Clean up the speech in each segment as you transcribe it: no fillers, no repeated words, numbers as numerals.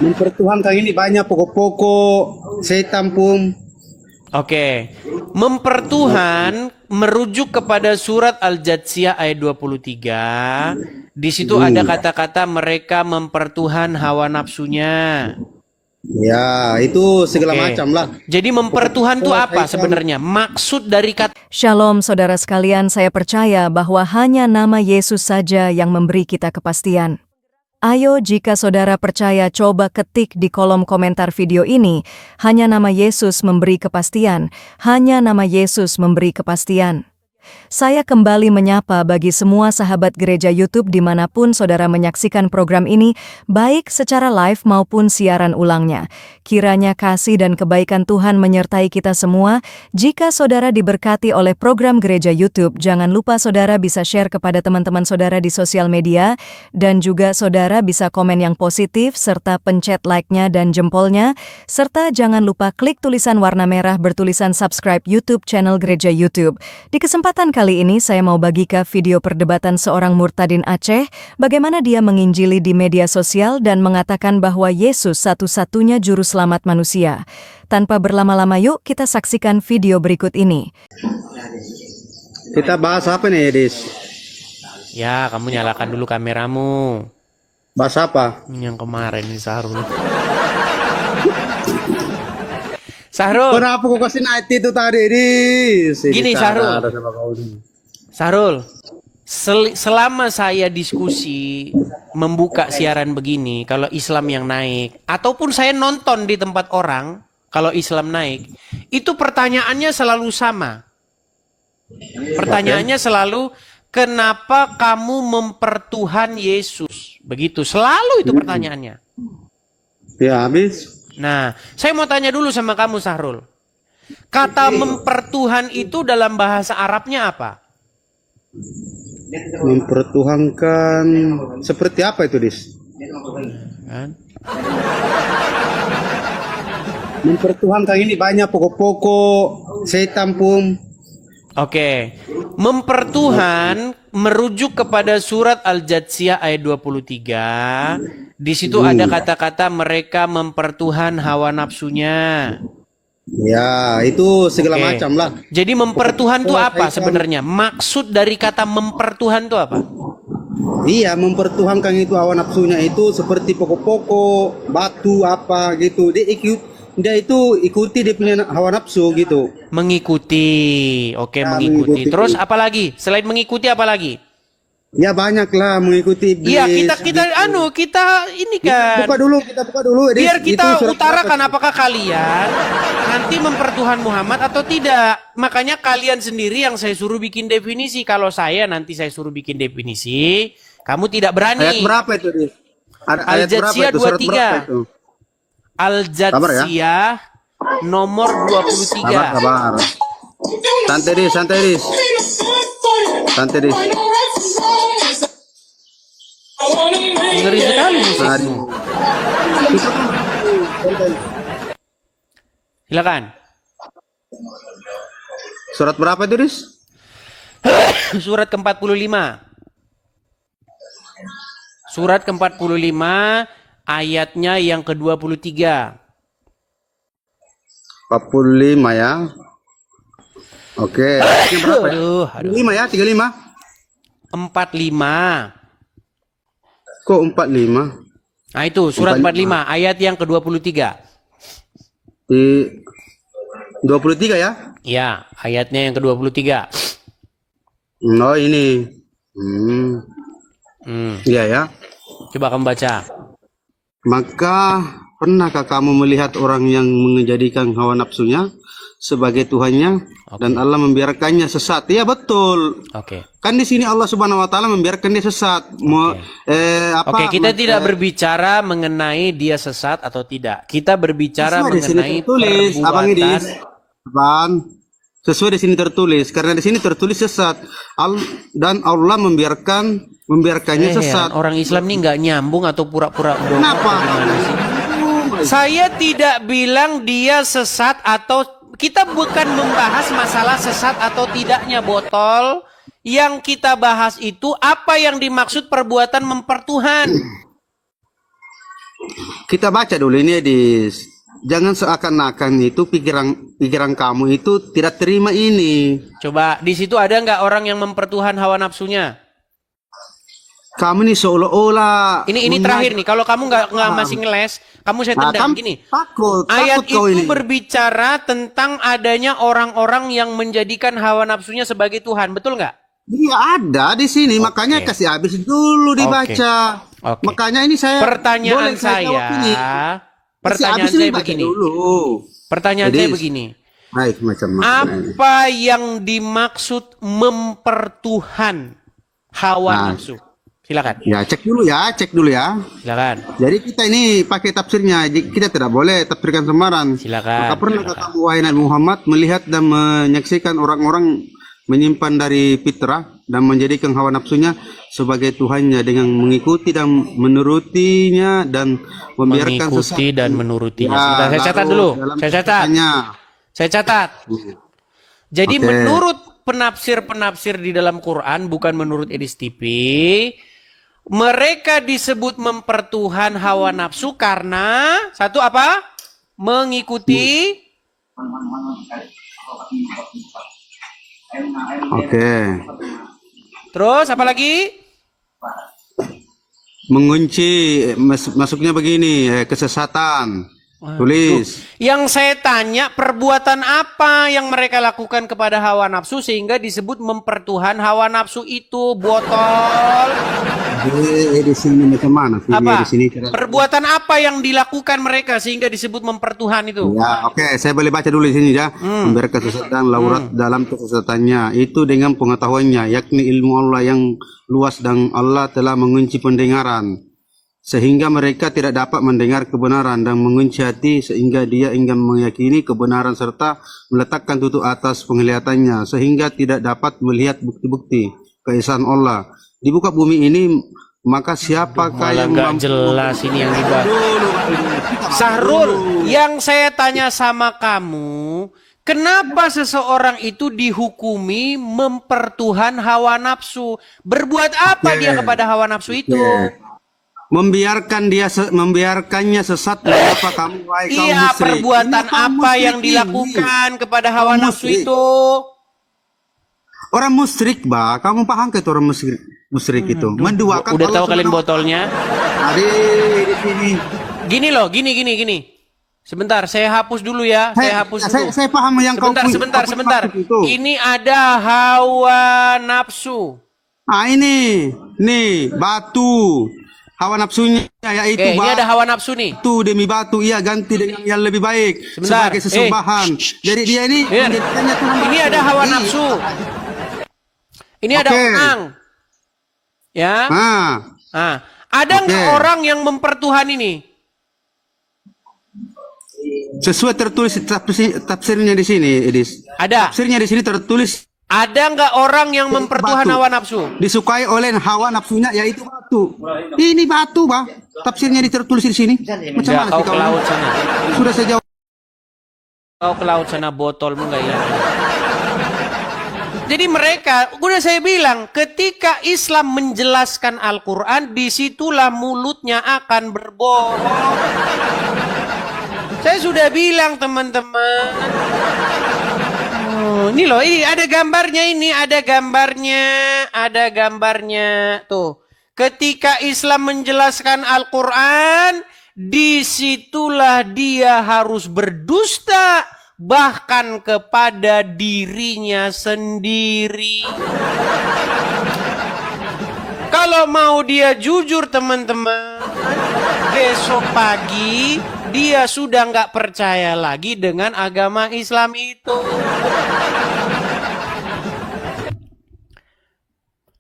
Mempertuhankan ini banyak pokok-pokok setan pun. Oke. Mempertuhan merujuk kepada surat Al-Jathiyah ayat 23. Di situ ada kata-kata mereka mempertuhan hawa nafsunya. Ya, itu segala Oke. macam lah. Jadi mempertuhan itu apa Setan. sebenarnya? Maksud dari kata Shalom saudara sekalian, saya percaya bahwa hanya nama Yesus saja yang memberi kita kepastian. Ayo jika saudara percaya coba ketik di kolom komentar video ini, hanya nama Yesus memberi kepastian, hanya nama Yesus memberi kepastian. Saya kembali menyapa bagi semua sahabat gereja YouTube dimanapun saudara menyaksikan program ini, baik secara live maupun siaran ulangnya. Kiranya kasih dan kebaikan Tuhan menyertai kita semua. Jika saudara diberkati oleh program gereja YouTube, jangan lupa saudara bisa share kepada teman-teman saudara di sosial media, dan juga saudara bisa komen yang positif, serta pencet like-nya dan jempolnya, serta jangan lupa klik tulisan warna merah bertulisan subscribe YouTube channel gereja YouTube. Di kesempatan kali ini saya mau bagikan video perdebatan seorang murtadin Aceh, bagaimana dia menginjili di media sosial dan mengatakan bahwa Yesus satu-satunya juru selamat manusia. Tanpa berlama-lama yuk kita saksikan video berikut ini. Kita bahas apa nih, Dis? Ya, kamu nyalakan dulu kameramu. Bahas apa? Yang kemarin nih Sahrul. Sahrul. Kenapa kau kasih night itu tadi, Dis? Gini, Sahrul, selama saya diskusi membuka siaran begini, kalau Islam yang naik, ataupun saya nonton di tempat orang, kalau Islam naik, itu pertanyaannya selalu sama. Pertanyaannya selalu, kenapa kamu mempertuhan Yesus? Begitu, selalu itu pertanyaannya. Ya, habis. Nah, saya mau tanya dulu sama kamu, Sahrul. Kata mempertuhan itu dalam bahasa Arabnya apa? Mempertuhankan seperti apa itu, Dis? Kan? Mempertuhankan ini banyak pokok-pokok setan pun. Oke. Mempertuhan merujuk kepada surat Al-Jathiyah ayat 23. Di situ ada kata-kata mereka mempertuhan hawa nafsunya. Ya, itu segala macam lah. Jadi mempertuhan itu apa sebenarnya? Maksud dari kata mempertuhan itu apa? Iya, mempertuhankan itu hawa nafsunya itu seperti pokok-pokok, batu apa gitu. Dia itu ikuti dia punya hawa nafsu gitu. Mengikuti. Oke, Ya, mengikuti. mengikuti. Terus apa lagi? Selain mengikuti apa lagi? Ya banyak lah mengikuti iblis. Iya, kita ini kan. Kita buka dulu. Dis. Biar kita Itu surat utarakan berapa? apakah kalian nanti mempertuhan Muhammad atau tidak. Makanya kalian sendiri yang saya suruh bikin definisi. Kalau saya nanti saya suruh bikin definisi, kamu tidak berani. Ayat berapa itu, Dis? Ayat berapa Al-Jathiyah itu? Surat berapa 23. itu? Al-Jathiyah nomor 23. Sabar. Santai, Dis. Santai, Dis. Ngeri sekali musikmu. Silakan. Surat berapa itu, Dis? Surat ke-45. Surat ke-45 ayatnya yang ke-23. 45 ya. Oke. Ayatnya berapa ya? Aduh. 35 ya, 35. 45. Kok 45? Nah itu surat 45 ayat yang ke-23. Di 23 ya? Ya, ayatnya yang ke-23. Oh, ini. Iya ya. Coba kamu baca. Maka pernahkah kamu melihat orang yang menjadikan hawa nafsunya sebagai Tuhannya dan Allah membiarkannya sesat? Ya betul. Oke. Kan di sini Allah Subhanahu wa taala membiarkan dia sesat. Oke, kita tidak berbicara mengenai dia sesat atau tidak. Kita berbicara mengenai perbuatan. Sesuai di sini tertulis, karena di sini tertulis sesat. Dan Allah membiarkannya sesat. Orang Islam ini nggak nyambung atau pura-pura bohong. Kenapa? Saya tidak bilang dia sesat atau kita bukan membahas masalah sesat atau tidaknya, botol. Yang kita bahas itu apa yang dimaksud perbuatan mempertuhan. Kita baca dulu ini di jangan seakan-akan itu pikiran kamu itu tidak terima ini. Coba di situ ada nggak orang yang mempertuhan hawa nafsunya? Kamu nih seolah-olah Ini terakhir nih. Kalau kamu nggak masih ngeles, kamu saya tendang gini. Ayat itu ini. berbicara tentang adanya orang-orang yang menjadikan hawa nafsunya sebagai Tuhan, betul nggak? Iya ada di sini, makanya kasih habis dulu dibaca. Oke. Makanya ini saya Pertanyaan saya begini. Pertanyaan saya begini. Baik, macam apa yang dimaksud mempertuhan hawa nafsu? Silakan. Ya, cek dulu ya. Silakan. Jadi kita ini pakai tafsirnya, kita tidak boleh tafsirkan sembarangan. Silakan. Maka pernah kamu wahai Nabi Muhammad melihat dan menyaksikan orang-orang menyimpan dari fitrah dan menjadikan hawa nafsunya sebagai Tuhannya dengan mengikuti dan menurutinya dan membiarkan mengikuti dan menurutinya. Ya, Sebentar, saya catat dulu. Saya catat. Jadi menurut penafsir-penafsir di dalam Quran, bukan menurut Edis TV, mereka disebut mempertuhan hawa nafsu karena satu apa? Mengikuti. Oke. Terus apa lagi? Mengunci, masuknya begini, kesesatan. Tulis. Yang saya tanya, perbuatan apa yang mereka lakukan kepada hawa nafsu sehingga disebut mempertuhan hawa nafsu itu? Botol. Di sini macam mana? Apa? Di sini, perbuatan apa yang dilakukan mereka sehingga disebut mempertuhan itu? Ya, oke. Saya boleh baca dulu di sini ya. Memberi kesesatan laurat dalam kesesatannya. Itu dengan pengetahuannya, yakni ilmu Allah yang luas dan Allah telah mengunci pendengaran. Sehingga mereka tidak dapat mendengar kebenaran dan mengunci hati sehingga dia ingin meyakini kebenaran serta meletakkan tutup atas penglihatannya sehingga tidak dapat melihat bukti-bukti keesaan Allah di muka bumi ini. Maka siapakah yang nggak jelas ini yang dibahas? Sahrul, yang saya tanya sama kamu, kenapa seseorang itu dihukumi mempertuhan hawa nafsu? Berbuat apa dia kepada hawa nafsu itu? Membiarkannya sesat. Apa kamu wahai kaum iya, musyrik? perbuatan apa yang dilakukan kepada hawa nafsu itu? Orang musyrik, bah. Kamu paham ke itu orang musyrik itu? Menduakan. Udah tahu kalian botolnya? Di sini. Gini loh, gini. Sebentar, saya hapus dulu ya. Saya hapus dulu. Saya paham yang sebentar. Ini ada hawa nafsu. Ah, ini nih batu. Hawa nafsunya yaitu ini ada hawa nafsu nih. Batu demi batu, ia ganti dengan yang lebih baik sebagai sesembahan. Jadi dia ini ini ada hawa nafsu. Ini ada orang. Ya. Ada nggak orang yang mempertuhan ini? Sesuai tertulis tafsirnya di sini, Edis. Ada. Tafsirnya di sini tertulis. Ada nggak orang yang mempertuhan hawa nafsu? Disukai oleh hawa nafsunya yaitu batu. Ini batu, bah. Tafsirnya tertulis di sini. Macam mana kau ke laut sana? Sudah saya jawab. Kau ke laut sana, botolmu nggak hilang. Jadi mereka, udah saya bilang, ketika Islam menjelaskan Al-Quran, disitulah mulutnya akan berbohong. Saya sudah bilang teman-teman. Ini loh, ini ada gambarnya, tuh. Ketika Islam menjelaskan Al-Quran, disitulah dia harus berdusta, bahkan kepada dirinya sendiri. Kalau mau dia jujur teman-teman, besok pagi dia sudah nggak percaya lagi dengan agama Islam itu.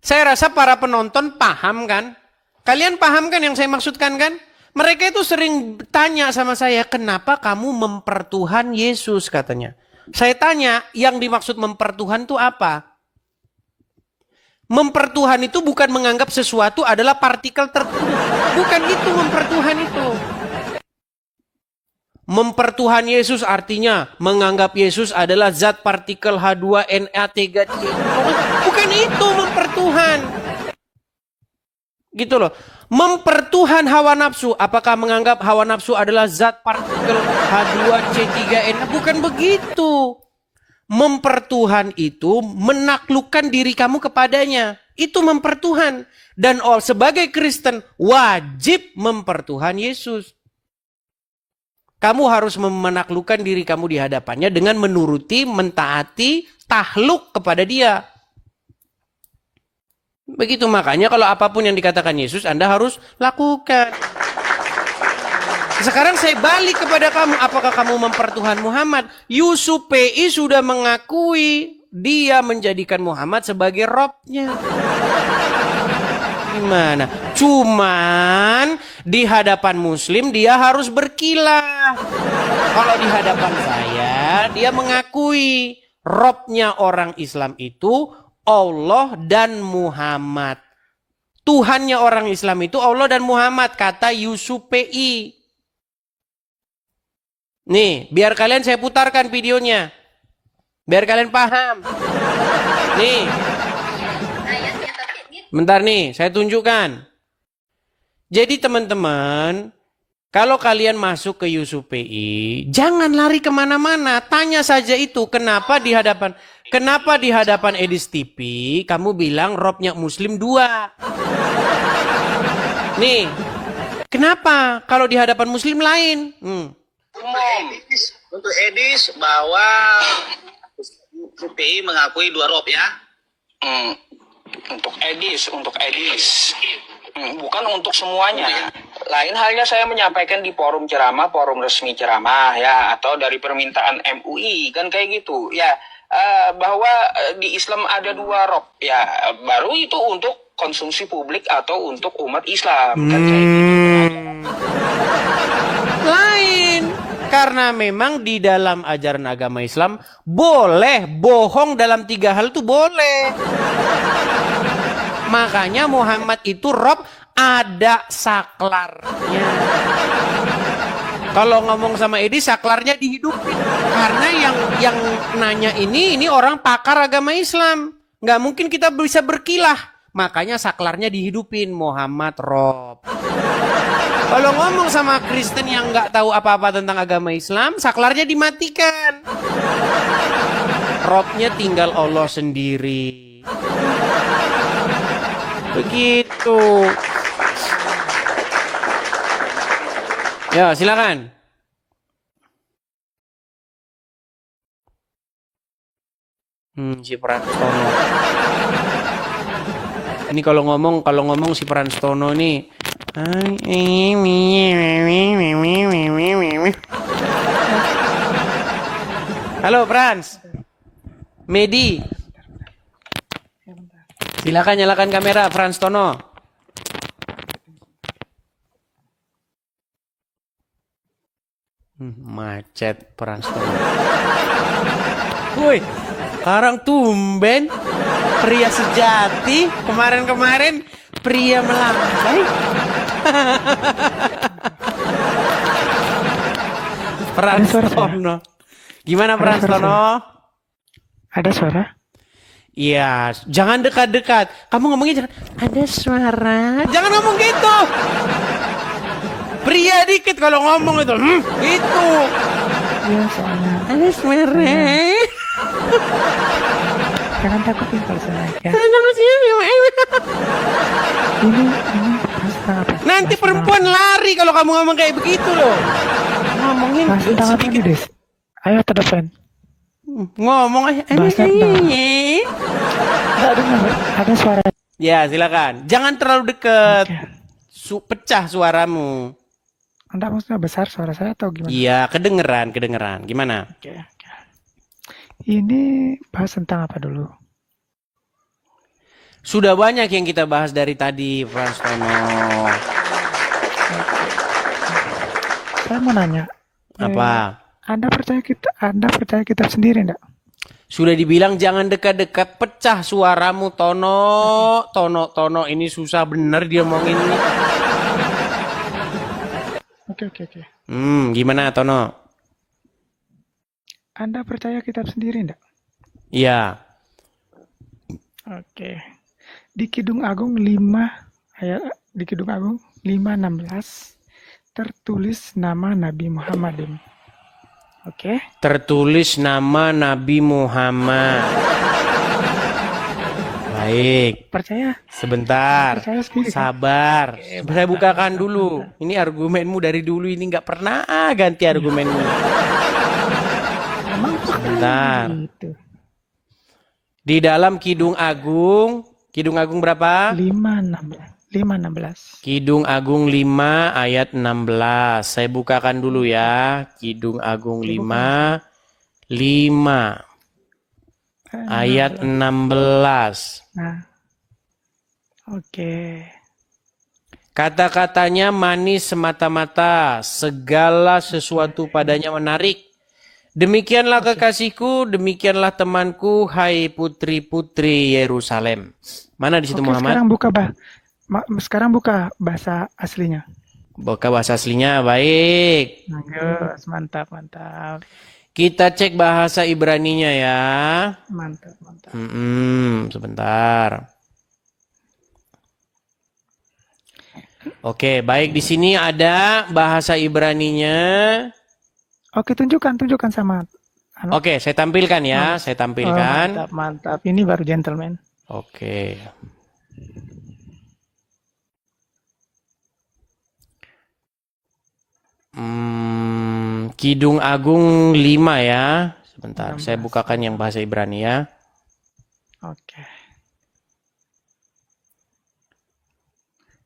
Saya rasa para penonton paham kan? Kalian paham kan yang saya maksudkan kan? Mereka itu sering tanya sama saya, kenapa kamu mempertuhan Yesus katanya. Saya tanya, yang dimaksud mempertuhan itu apa? Mempertuhan itu bukan menganggap sesuatu adalah partikel tertentu. Bukan itu mempertuhan itu. Mempertuhan Yesus artinya menganggap Yesus adalah zat partikel H2NA3. Bukan itu mempertuhan. Gitu loh. Mempertuhan hawa nafsu. Apakah menganggap hawa nafsu adalah zat partikel H2C3N? Bukan begitu. Mempertuhan itu menaklukkan diri kamu kepadanya. Itu mempertuhan. Dan sebagai Kristen wajib mempertuhan Yesus. Kamu harus menaklukkan diri kamu di hadapannya dengan menuruti, mentaati, tahluk kepada dia. Begitu makanya kalau apapun yang dikatakan Yesus, Anda harus lakukan. Sekarang saya balik kepada kamu. Apakah kamu mempertuhan Muhammad? Yusuf PI sudah mengakui dia menjadikan Muhammad sebagai robnya. Gimana? Cuman di hadapan Muslim dia harus berkilah. Kalau di hadapan saya, dia mengakui robnya orang Islam itu Allah dan Muhammad. Tuhannya orang Islam itu Allah dan Muhammad, kata Yusuf PI. Nih, biar kalian saya putarkan videonya. Biar kalian paham. Nih. Bentar nih, saya tunjukkan. Jadi teman-teman, kalau kalian masuk ke Yusuf PI, jangan lari kemana-mana. Tanya saja itu, kenapa di hadapan Edis TV, kamu bilang robnya Muslim 2. Nih, kenapa kalau di hadapan Muslim lain? Untuk Edis bahwa UPI mengakui 2 rob ya. Untuk Edis. Bukan untuk semuanya. Lain halnya saya menyampaikan di forum ceramah, forum resmi ceramah ya, atau dari permintaan MUI kan kayak gitu ya, bahwa di Islam ada 2 rob ya, baru itu untuk konsumsi publik atau untuk umat Islam kan kayak gitu. Lain. Karena memang di dalam ajaran agama Islam boleh bohong dalam 3 hal itu boleh. Makanya Muhammad itu rob ada saklarnya. Kalau ngomong sama Edi saklarnya dihidupin. Karena yang nanya ini orang pakar agama Islam. Nggak mungkin kita bisa berkilah. Makanya saklarnya dihidupin, Muhammad rob. Kalau ngomong sama Kristen yang nggak tahu apa-apa tentang agama Islam, saklarnya dimatikan. Robnya tinggal Allah sendiri. Begitu. Ya, silakan. Si Pranstono. Ini kalau ngomong si Pranstono nih. Halo Frans. Medi. Silakan nyalakan kamera Pranstono. Macet Pranstono. Woi, sekarang tumben pria sejati, kemarin-kemarin pria melambai. Pranstono. Gimana Pranstono? Ada suara? Iya, jangan dekat-dekat. Kamu ngomongnya jangan ada suara. Jangan ngomong gitu. Pria dikit kalau ngomong itu. Gitu. Iya soalnya. Ada suara. Jangan takutin kalau saya naik ya. Jangan sih. Ini pas apa? Nanti perempuan lari kalau kamu ngomong kayak begitu loh. Ngomongin Mas tentang apa nih Des? Ayo terdepan. ngomong aja. Bahas tentang- Enggak dengar. Ada suara. Ya, silakan. Jangan terlalu dekat. Oke. Pecah suaramu. Enggak maksudnya besar suara saya atau gimana? Iya, kedengeran. Gimana? Oke. Ini bahas tentang apa dulu? Sudah banyak yang kita bahas dari tadi, Pranstono. Saya mau nanya. Apa? Anda percaya kitab sendiri enggak? Sudah dibilang jangan dekat-dekat, pecah suaramu, Tono. Ini susah bener dia ngomongin ini. Oke. Gimana, Tono? Anda percaya kitab sendiri enggak? Iya. Oke. Di Kidung Agung 5 ayat di Kidung Agung 5:16 tertulis nama Nabi Muhammadin. Oke. Tertulis nama Nabi Muhammad. Baik, Percaya? sebentar. Percaya sendiri kan? Sabar. Saya bukakan dulu. Ini argumenmu dari dulu ini nggak pernah ganti argumenmu. Emang Sebentar. gitu. Di dalam Kidung Agung berapa? 5:16. Kidung Agung 5 ayat 16. Saya bukakan dulu ya. Kidung Agung 5 ayat 16. Nah. Oke. Kata-katanya manis semata-mata, segala sesuatu padanya menarik. Demikianlah kekasihku, demikianlah temanku, hai putri-putri Yerusalem. Mana di situ Oke, Muhammad? sekarang buka bahasa aslinya. Buka bahasa aslinya, baik. Bagus, mantap, mantap. Kita cek bahasa Ibraninya ya. Mantap, mantap. Sebentar. Oke, baik, di sini ada bahasa Ibraninya. Oke, tunjukkan sama Oke, saya tampilkan ya, saya Oh, tampilkan. mantap, mantap. Ini baru gentleman. Oke. Kidung Agung 5 ya. Sebentar, saya 16. bukakan yang bahasa Ibrani ya. Oke.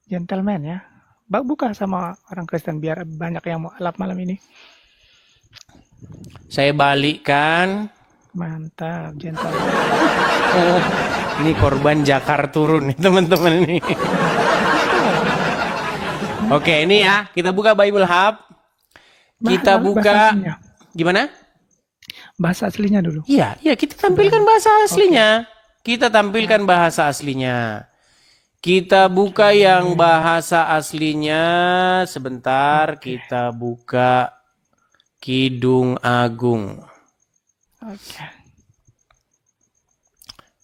Gentleman ya. Buka sama orang Kristen biar banyak yang mau alap malam ini. Saya balikkan. Mantap, gentleman. Ini korban Jakar turun nih teman-teman ini. Oke, ini ya, kita buka Bible Hub. Kita Bahasa buka aslinya. gimana? Bahasa aslinya dulu. Iya, kita tampilkan bahasa aslinya. Kita tampilkan bahasa aslinya. Kita buka yang bahasa aslinya. Sebentar, kita buka Kidung Agung. Oke.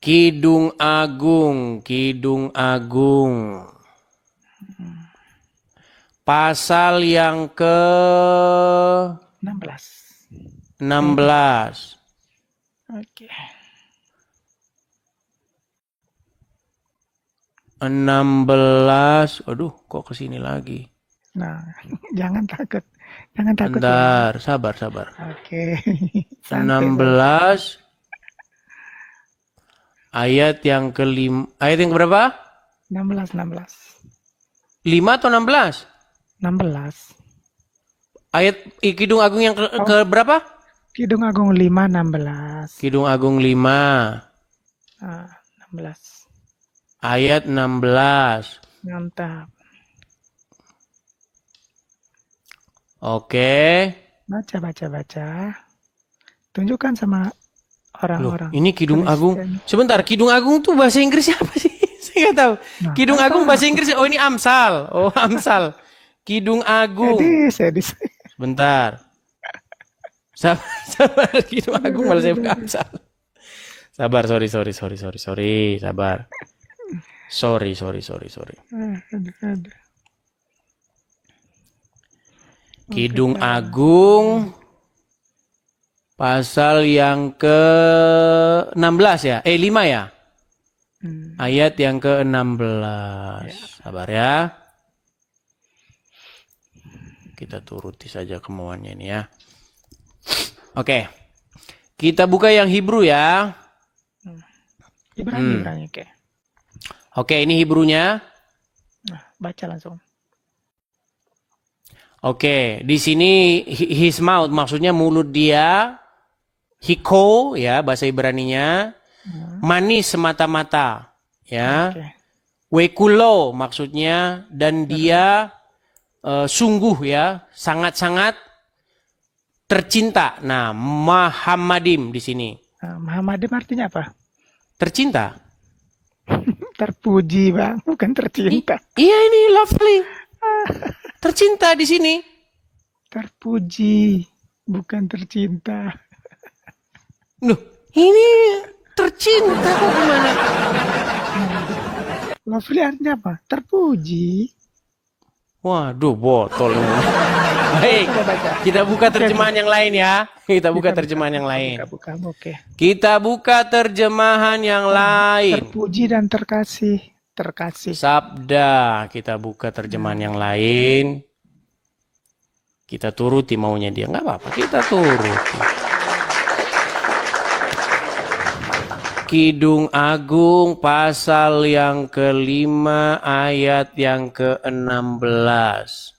Kidung Agung. Pasal yang ke 16. 16. Oke. 16. Aduh, kok kesini lagi? Nah, jangan takut. Jangan takut ya. Bentar, sabar. Oke. Santai, 16 ayat yang ayat yang berapa? 16. 5 atau 16? 16. Ayat Kidung Agung yang ke berapa? Kidung Agung 5:16. Kidung Agung 5 16. ayat 16. Mantap. Oke. Baca. Tunjukkan sama Loh, orang-orang. ini Kidung Kristen. Agung. Sebentar, Kidung Agung tuh bahasa Inggrisnya apa sih? Saya nggak tahu. Nah, Kidung Agung bahasa Inggris. Oh, ini Amsal. Oh, Amsal. Kidung Agung. Sedis. Bentar. Sabar. Kidung Agung malah saya buka Amsal. Sabar, sorry. Sabar. Sorry. Aduh. Kidung Agung pasal yang ke-16 ya? 5 ya? Ayat yang ke-16. Sabar ya. Kita turuti saja kemauannya ini ya. Oke. Kita buka yang Hebrew ya. Ibrani, oke. Oke, ini Hebrew-nya. Nah, baca langsung. Oke, di sini his mouth maksudnya mulut dia. Hiko ya bahasa Ibraninya. Manis semata-mata ya. Oke. Wekulo maksudnya dan dia sungguh ya, sangat-sangat tercinta. Nah, Muhammadim di sini. Muhammadim artinya apa? Tercinta. Terpuji, Bang, bukan tercinta. Iya ini lovely. Tercinta di sini. Terpuji, bukan tercinta. Loh, ini tercinta kok gimana? Lovely artinya apa? Terpuji. Waduh, botol ini. Baik, Coba baca. kita buka terjemahan yang lain ya. Kita buka terjemahan yang lain. Buka, oke. Kita buka terjemahan yang lain. Terpuji dan terkasih. Terkasih. Sabda, kita buka terjemahan yang lain. Kita turuti maunya dia. Nggak apa-apa, kita turuti. Kidung Agung pasal yang ke-5 ayat yang ke-16.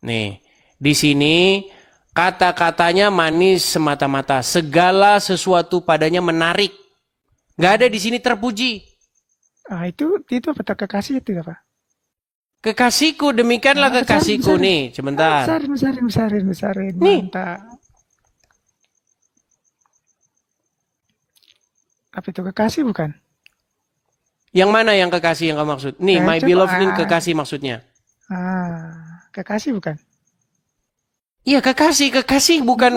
Nih, di sini kata-katanya manis semata-mata. Segala sesuatu padanya menarik. Nggak ada di sini terpuji. Ah, itu apa? Terkasih itu apa? Kekasihku, demikianlah kekasihku. Nih, sebentar. Besarin. Nih. Mantap. Apa itu kekasih bukan? Yang mana yang kekasih yang kamu maksud? Nih, my coba, beloved ini kekasih maksudnya. Kekasih bukan? Iya, kekasih bukan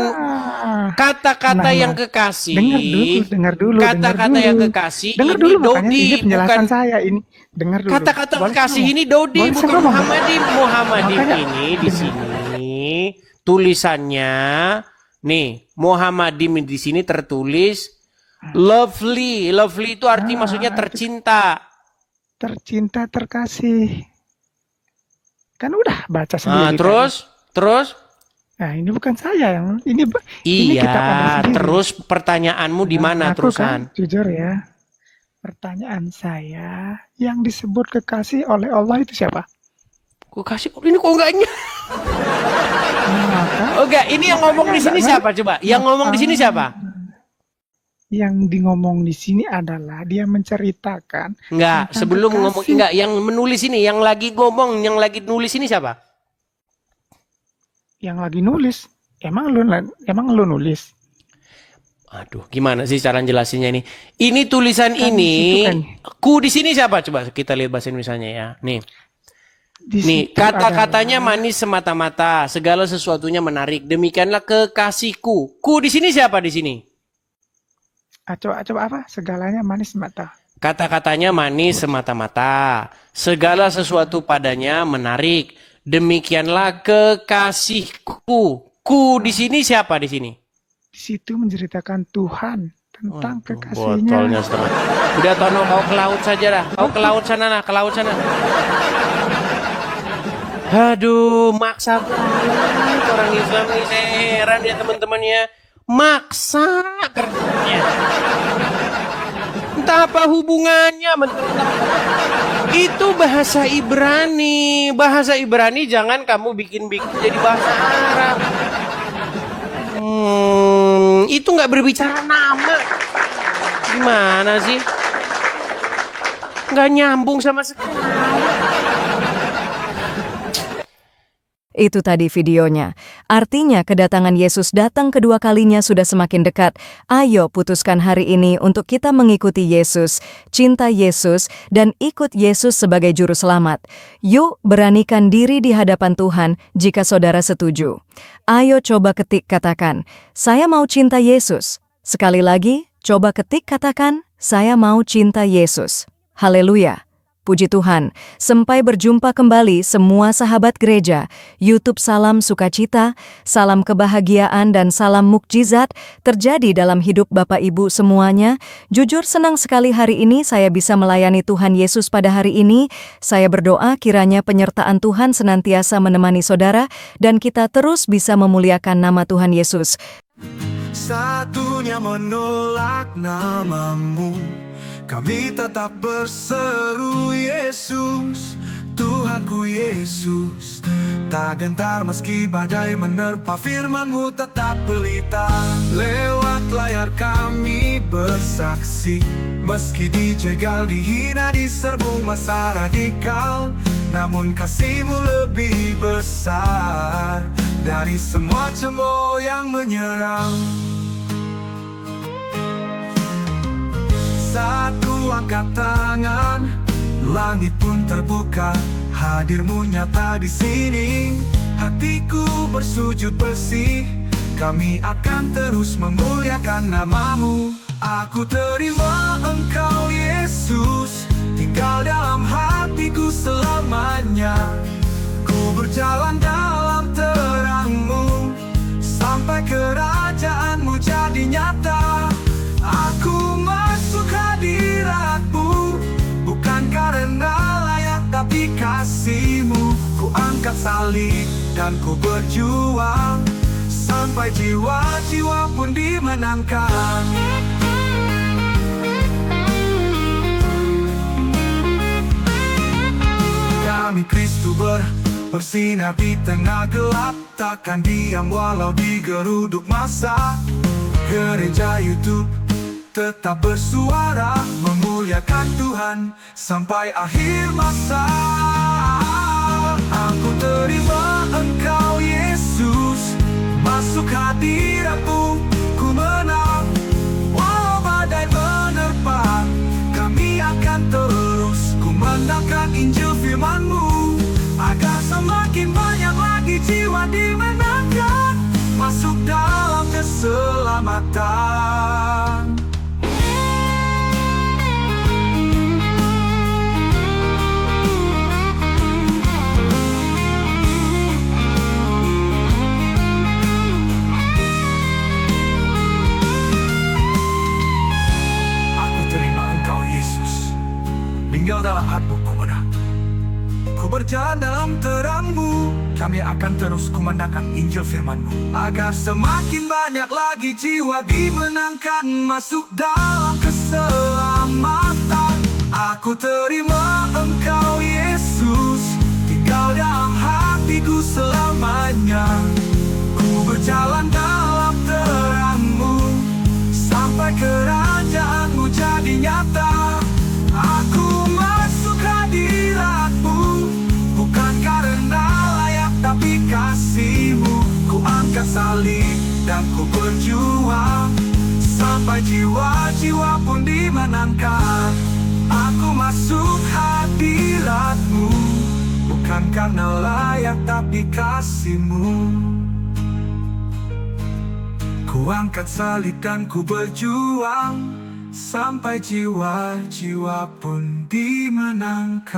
kata-kata yang kekasih. Dengar dulu. Kata-kata yang kekasih Dengar ini dulu, makanya Dodi, ini penjelasan bukan saya ini. Dengar dulu. kata-kata Boleh kekasih ngomong? ini Dodi, Boleh bukan saya ngomong? Muhammadim. Muhammadim Makanya- ini di sini tulisannya nih, Muhammadim di sini tertulis lovely. Lovely itu arti maksudnya tercinta. Tercinta, terkasih. Kan udah baca sendiri. Terus Nah, ini bukan saya yang ini kitab Anda iya, sendiri. terus pertanyaanmu di mana Aku terusan? kan, jujur ya. Pertanyaan saya, yang disebut kekasih oleh Allah itu siapa? Kekasih ini kok enggaknya? Maka Oh enggak, ini yang ngomong di sini siapa coba? Yang ngomong di sini siapa? yang ngomong di sini adalah dia menceritakan Enggak, tentang sebelum kekasih. ngomong enggak, yang menulis ini, yang lagi ngomong, yang lagi nulis ini siapa? Yang lagi nulis. Emang lu nulis? Aduh, gimana sih cara jelasinnya ini? Ini tulisan Kan ini, di situ kan. ku di sini siapa? Coba kita lihat bahasa Indonesianya ya. Nih, Di nih situ kata-katanya adalah- manis semata-mata, segala sesuatunya menarik. Demikianlah kekasihku. Ku di sini siapa di sini? coba apa? Segalanya manis mata. Kata-katanya manis semata-mata, segala sesuatu padanya menarik. Demikianlah kekasihku. Ku di sini siapa di sini? Di situ menceritakan Tuhan tentang Waduh, kekasihnya. botolnya setengah. Udah Tono, kau ke laut saja dah. Kau ke laut sana lah, ke laut sana. Aduh, maksa banget orang Islam ini. Saya heran ya teman-temannya. Maksa kerjanya. Entah apa hubungannya. Itu bahasa Ibrani. Bahasa Ibrani jangan kamu bikin-bikin jadi bahasa Arab. Itu nggak berbicara nama. Gimana sih? Nggak nyambung sama sekali. Itu tadi videonya. Artinya kedatangan Yesus datang kedua kalinya sudah semakin dekat. Ayo putuskan hari ini untuk kita mengikuti Yesus, cinta Yesus, dan ikut Yesus sebagai juru selamat. Yuk beranikan diri di hadapan Tuhan jika saudara setuju. Ayo coba ketik katakan, saya mau cinta Yesus. Sekali lagi, coba ketik katakan, saya mau cinta Yesus. Haleluya. Puji Tuhan, sampai berjumpa kembali semua sahabat gereja. YouTube Salam Sukacita, salam kebahagiaan dan salam mukjizat terjadi dalam hidup Bapak Ibu semuanya. Jujur senang sekali hari ini saya bisa melayani Tuhan Yesus pada hari ini. Saya berdoa kiranya penyertaan Tuhan senantiasa menemani saudara dan kita terus bisa memuliakan nama Tuhan Yesus. Satunya menolak namamu, kami tetap berseru Yesus, Tuhanku Yesus. Tak gentar meski badai menerpa, firman-Mu tetap pelita. Lewat layar kami bersaksi, meski dijegal, dihina, diserbu masa radikal, namun kasih-Mu lebih besar dari semua cemooh yang menyerang. Satu angkat tangan, langit pun terbuka, hadir-Mu nyata di sini. Hatiku bersujud bersih, kami akan terus memuliakan namamu. Aku terima Engkau Yesus, tinggal dalam hatiku selamanya. Ku berjalan dalam terang-Mu, sampai kerajaan-Mu jadi nyata. Aku masuk hadirat-Mu, bukan karena layak tapi kasih-Mu. Ku angkat salib dan ku berjuang, sampai jiwa-jiwa pun dimenangkan. Kami Kristus bersinar di tengah gelap, takkan diam walau digeruduk masa. Gereja YouTube tetap bersuara, memuliakan Tuhan sampai akhir masa. Aku terima Engkau Yesus, masuk hadirat-Mu, ku menang. Walau badai menerpa, kami akan terus kumandangkan Injil firman-Mu, agar semakin banyak lagi jiwa dimenangkan, masuk dalam keselamatan. Tinggal dalam hatiku menang. Ku berjalan dalam terang-Mu, kami akan terus kumandangkan Injil firman-Mu, agar semakin banyak lagi jiwa dimenangkan, masuk dalam keselamatan. Aku terima Engkau Yesus, tinggal dalam hatiku selamanya. Ku berjalan dalam terang-Mu, sampai kerajaan-Mu jadi nyata. Aku masuk hadirat-Mu, bukan karena layak tapi kasih-Mu. Ku angkat salib dan ku berjuang, sampai jiwa-jiwa pun dimenangkan. Aku masuk hadirat-Mu, bukan karena layak tapi kasih-Mu. Ku angkat salib dan ku berjuang, sampai jiwa-jiwa pun dimenangkan.